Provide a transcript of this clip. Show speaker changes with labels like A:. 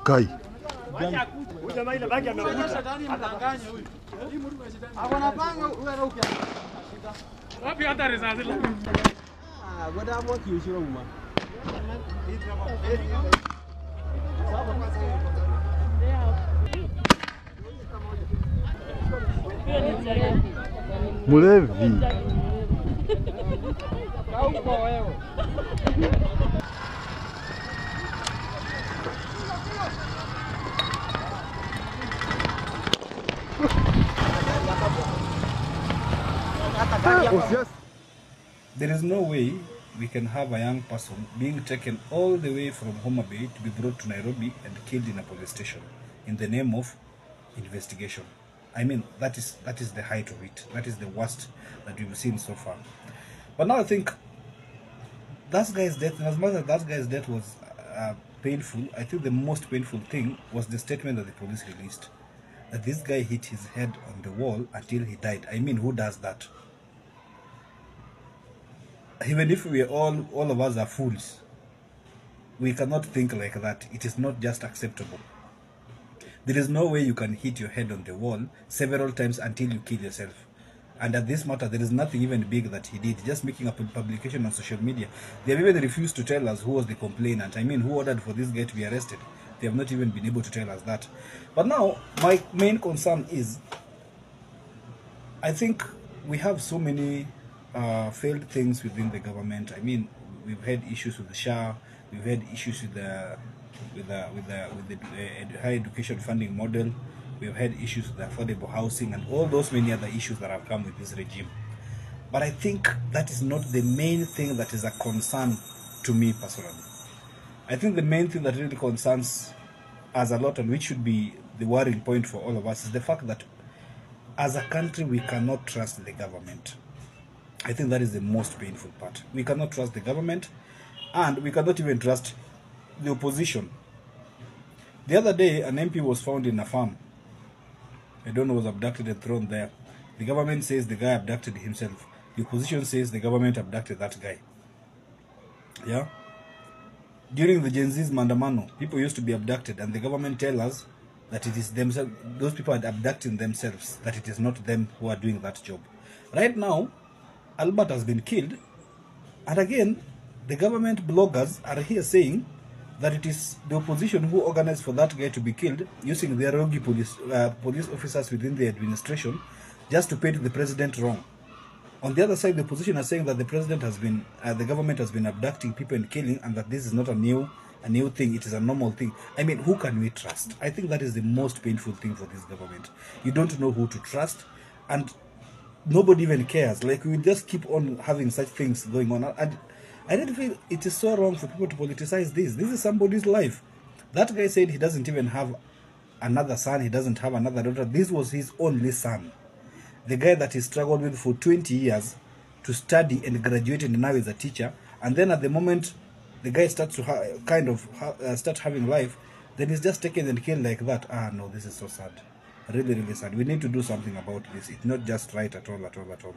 A: Kai. Mulevi.
B: There is no way we can have a young person being taken all the way from Homa Bay to be brought to Nairobi and killed in a police station in the name of investigation. I mean, that is the height of it. That is the worst that we've seen so far. But now I think that guy's death, and as much as that guy's death was painful, I think the most painful thing was the statement that the police released. That this guy hit his head on the wall until he died. I mean, who does that? Even if we are all of us are fools, we cannot think like that. It is not just acceptable. There is no way you can hit your head on the wall several times until you kill yourself. And at this matter, there is nothing even big that he did. Just making a publication on social media. They have even refused to tell us who was the complainant. I mean, who ordered for this guy to be arrested. They have not even been able to tell us that. But now, my main concern is, I think we have so many failed things within the government. I mean, we've had issues with the SHA, we've had issues with the higher education funding model, we've had issues with the affordable housing, and all those many other issues that have come with this regime. But I think that is not the main thing that is a concern to me personally. I think the main thing that really concerns us a lot, and which should be the worrying point for all of us, is the fact that as a country we cannot trust the government. I think that is the most painful part. We cannot trust the government, and we cannot even trust the opposition. The other day, an MP was found in a farm. I don't know, was abducted and thrown there. The government says the guy abducted himself. The opposition says the government abducted that guy. Yeah? During the Gen Z's Mandamano, people used to be abducted, and the government tell us that it is themselves, those people are abducting themselves, that it is not them who are doing that job. Right now, Albert has been killed, and again, the government bloggers are here saying that it is the opposition who organized for that guy to be killed, using their rogue police officers within the administration just to paint the president wrong. On the other side, the opposition are saying that the president has been, the government has been abducting people and killing, and that this is not a new thing, it is a normal thing. I mean, who can we trust? I think that is the most painful thing for this government. You don't know who to trust, and nobody even cares. Like, we just keep on having such things going on. And I really feel it is so wrong for people to politicize this. This is somebody's life. That guy said he doesn't even have another son, he doesn't have another daughter. This was his only son. The guy that he struggled with for 20 years to study and graduated, and now is a teacher. And then at the moment the guy starts to start having life, then he's just taken and killed like that. Ah, no, this is so sad. Really, really sad. We need to do something about this. It's not just right at all, at all, at all.